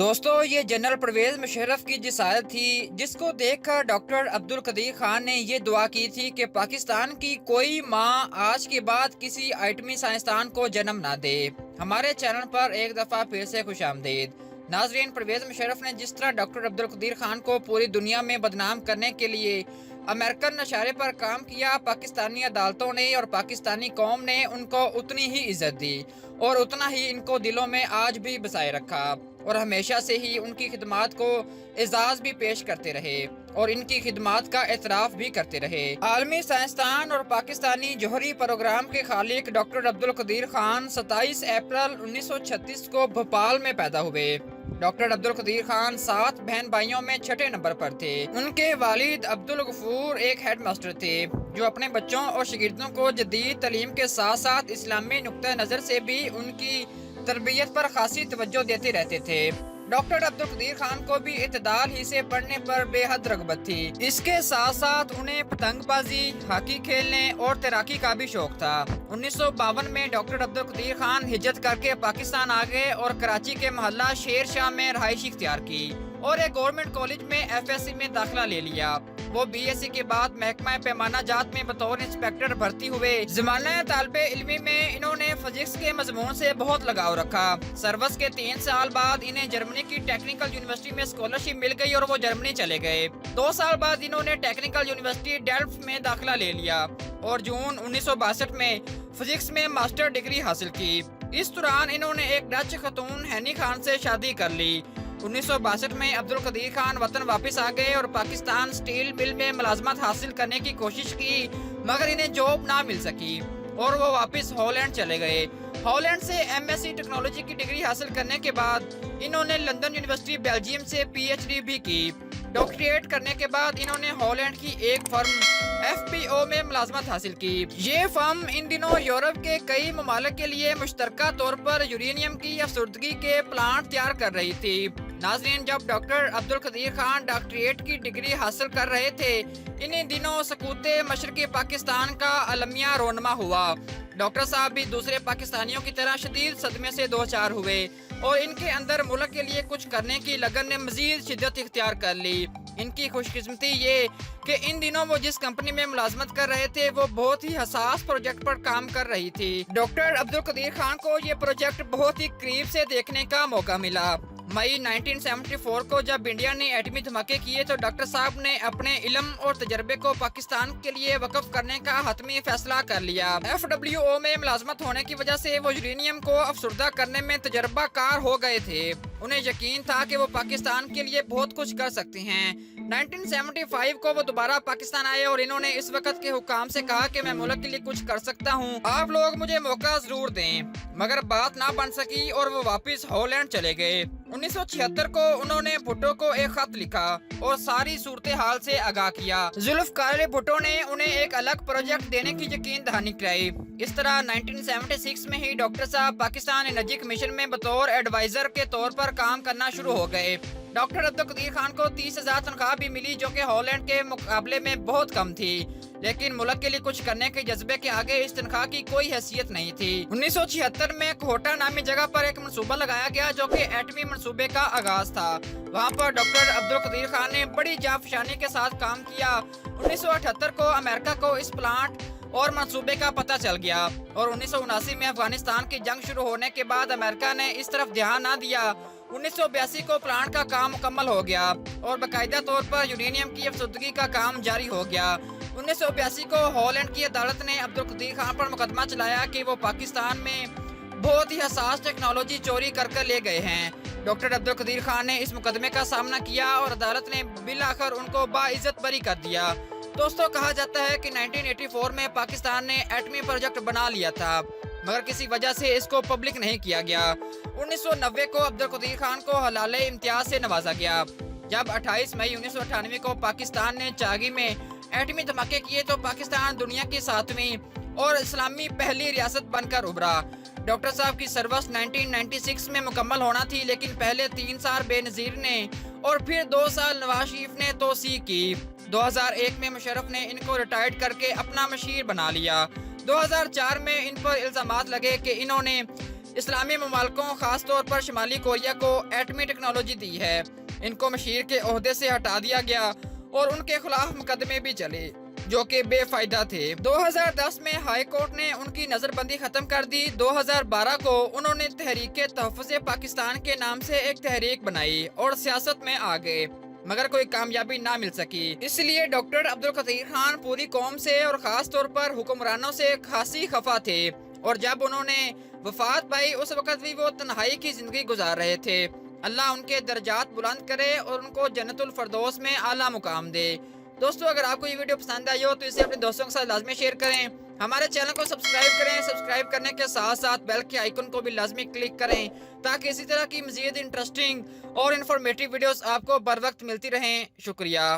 दोस्तों, ये जनरल परवेज मुशर्रफ की जिसारत थी, जिसको देखकर डॉक्टर अब्दुल कदीर खान ने ये दुआ की थी कि पाकिस्तान की कोई माँ आज के बाद किसी आइटमी साइंसदान को जन्म ना दे। हमारे चैनल पर एक दफ़ा फिर से खुशामदीद। नाजरीन, परवेज मुशर्रफ ने जिस तरह डॉक्टर अब्दुल कदीर खान को पूरी दुनिया में बदनाम करने के लिए अमेरिकन नशारे पर काम किया, पाकिस्तानी अदालतों ने और पाकिस्तानी कौम ने उनको उतनी ही इज्जत दी और उतना ही इनको दिलों में आज भी बसाए रखा और हमेशा से ही उनकी खिदमात को एजाज भी पेश करते रहे और इनकी खिदमात का एतराफ़ भी करते रहे। आलमी साइंसदान और पाकिस्तानी जौहरी प्रोग्राम के खालिक डॉक्टर अब्दुल कदीर खान 27 अप्रैल 1936 को भोपाल में पैदा हुए। डॉक्टर अब्दुल कदीर खान 7 बहन भाइयों में छठे नंबर पर थे। उनके वालिद अब्दुल गफूर एक हेड मास्टर थे जो अपने बच्चों और शागिर्दों को जदीद तालीम के साथ साथ इस्लामी नुक्ता नज़र से भी उनकी तरबियत पर खासी तवज्जो देते रहते थे। डॉक्टर अब्दुल कदीर खान को भी इत्तेदाल ही से पढ़ने पर बेहद रगबत थी। इसके साथ साथ उन्हें पतंगबाजी, हॉकी खेलने और तैराकी का भी शौक था। 1952 में डॉक्टर अब्दुल कदीर खान हिजरत करके पाकिस्तान आ गए और कराची के मोहल्ला शेर शाह में रहाइश इख्तियार की और एक गवर्नमेंट कॉलेज में FSC में दाखिला ले लिया। वो BSc के बाद महकमा पैमाना जात में बतौर इंस्पेक्टर भर्ती हुए। ज़माना तालिबे इल्मी में इन्होंने फिजिक्स के मजमून से बहुत लगाव रखा। सर्विस के 3 साल बाद इन्हें जर्मनी की टेक्निकल यूनिवर्सिटी में स्कॉलरशिप मिल गई और वो जर्मनी चले गए। 2 साल बाद इन्होंने टेक्निकल यूनिवर्सिटी डेल्फ्ट में दाखिला ले लिया और जून 1962 में फिजिक्स में मास्टर डिग्री हासिल की। इस दौरान इन्होंने एक डच खतून हैनी खान से शादी कर ली। 1962 में अब्दुल कदीर खान वतन वापस आ गए और पाकिस्तान स्टील मिल में मुलाजमत हासिल करने की कोशिश की, मगर इन्हें जॉब ना मिल सकी और वो वापस हॉलैंड चले गए। हॉलैंड से MSc टेक्नोलॉजी की डिग्री हासिल करने के बाद इन्होंने लंदन यूनिवर्सिटी बेल्जियम से PhD भी की। डॉक्टरेट करने के बाद इन्होंने हॉलैंड की एक फर्म FPO में मुलाजमत हासिल की। ये फर्म इन दिनों यूरोप के कई ममालिक के लिए मुश्तरका तौर पर यूरेनियम की अफसुर्दगी के प्लांट तैयार कर रही थी। नाज़रीन, जब डॉक्टर अब्दुल कदीर खान डॉक्टरेट की डिग्री हासिल कर रहे थे, इन्हीं दिनों सकूते मशरक़ी पाकिस्तान का अलमिया रोनमा हुआ। डॉक्टर साहब भी दूसरे पाकिस्तानियों की तरह शदीद सदमे से दो चार हुए और इनके अंदर मुल्क के लिए कुछ करने की लगन ने मजीद शिद्दत इख्तियार कर ली। इनकी खुशकिस्मती ये कि इन दिनों वो जिस कंपनी में मुलाजमत कर रहे थे वो बहुत ही हसास प्रोजेक्ट पर काम कर रही थी। डॉक्टर अब्दुल कदीर खान को ये प्रोजेक्ट बहुत ही करीब से देखने का मौका मिला। मई 1974 को जब इंडिया ने एटमी धमाके किए तो डॉक्टर साहब ने अपने इल्म और तजर्बे को पाकिस्तान के लिए वक्फ करने का हतमी फैसला कर लिया। FWO में मुलाजमत होने की वजह से वो यूरेनियम को अफसुर्दा करने में तजर्बा कार हो गए थे। उन्हें यकीन था कि वो पाकिस्तान के लिए बहुत कुछ कर सकते हैं। 1975 को वो दोबारा पाकिस्तान आए और इन्होंने इस वक्त के हुकाम से कहा कि मैं मुल्क के लिए कुछ कर सकता हूँ, आप लोग मुझे मौका जरूर दें, मगर बात ना बन सकी और वो वापस हॉलैंड चले गए। 1976 को उन्होंने भुट्टो को एक खत लिखा और सारी सूरत हाल से आगाह किया। जुल्फ़िकार भुट्टो ने उन्हें एक अलग प्रोजेक्ट देने की यकीन दहानी कराई। इस तरह 1976 में ही डॉक्टर साहब पाकिस्तान एनर्जी कमीशन में बतौर एडवाइजर के तौर पर काम करना शुरू हो गए। डॉक्टर अब्दुल कदीर खान को 30,000 तनख्वाह भी मिली, जो कि हॉलैंड के मुकाबले में बहुत कम थी, लेकिन मुल्क के लिए कुछ करने के जज्बे के आगे इस तनख्वाह की कोई हैसियत नहीं थी। 1976 में कोहटा नामी जगह पर एक मंसूबा लगाया गया जो कि एटमी मंसूबे का आगाज था। वहाँ पर डॉक्टर अब्दुल कदीर खान ने बड़ी जाफशानी के साथ काम किया। 1978 को अमेरिका को इस प्लांट और मंसूबे का पता चल गया और 1979 में अफगानिस्तान की जंग शुरू होने के बाद अमेरिका ने इस तरफ ध्यान ना दिया। 1982 को प्लांट का काम मुकम्मल हो गया और बाकायदा तौर पर यूरेनियम की अफसुर्दगी का काम जारी हो गया। 1982 को हॉलैंड की अदालत ने अब्दुल कदीर खान पर मुकदमा चलाया कि वो पाकिस्तान में बहुत ही हसास टेक्नोलॉजी चोरी कर ले गए हैं। डॉक्टर अब्दुल कदीर खान ने इस मुकदमे का सामना किया और अदालत ने बिल आखिर उनको बाइज्जत बरी कर दिया। दोस्तों, कहा जाता है कि 1984 में पाकिस्तान ने एटमी प्रोजेक्ट बना लिया था, मगर किसी वजह से इसको पब्लिक नहीं किया गया। 1990 को अब्दुल कदीर खान को हलाले इम्तियाज से नवाजा गया। जब 28 मई 1998 को पाकिस्तान ने चागी में एटमी धमाके किए तो पाकिस्तान दुनिया की 7वीं और इस्लामी पहली रियासत बनकर उभरा। डॉक्टर साहब की सर्विस 1996 में मुकम्मल होना थी, लेकिन पहले 3 साल बेनज़ीर ने और फिर 2 साल नवाज शरीफ ने तोसी की। 2001 में मुशर्रफ ने इनको रिटायर्ड करके अपना मशीर बना लिया। 2004 में इन पर इल्जामात लगे कि इन्होंने اسلامی ممالکوں خاص طور پر شمالی کوریا کو ایٹمی ٹیکنالوجی دی ہے۔ ان کو مشیر کے عہدے سے ہٹا دیا گیا اور ان کے خلاف مقدمے بھی چلے جو کہ بے فائدہ تھے۔ 2010 میں ہائی کورٹ نے ان کی نظر بندی ختم کر دی۔ 2012 کو انہوں نے تحریک تحفظ پاکستان کے نام سے ایک تحریک بنائی اور سیاست میں آ گئے، مگر کوئی کامیابی نہ مل سکی۔ اس لیے ڈاکٹر عبدالقدیر خان پوری قوم سے اور خاص طور پر حکمرانوں سے خاصی خفا تھے، اور جب انہوں نے وفات پائی اس وقت بھی وہ تنہائی کی زندگی گزار رہے تھے۔ اللہ ان کے درجات بلند کرے اور ان کو جنت الفردوس میں اعلیٰ مقام دے۔ دوستو، اگر آپ کو یہ ویڈیو پسند آئی ہو تو اسے اپنے دوستوں کے ساتھ لازمی شیئر کریں۔ ہمارے چینل کو سبسکرائب کریں۔ سبسکرائب کرنے کے ساتھ ساتھ بیل کے آئیکن کو بھی لازمی کلک کریں تاکہ اسی طرح کی مزید انٹرسٹنگ اور انفارمیٹیو ویڈیوز آپ کو بر وقت ملتی رہیں۔ شکریہ۔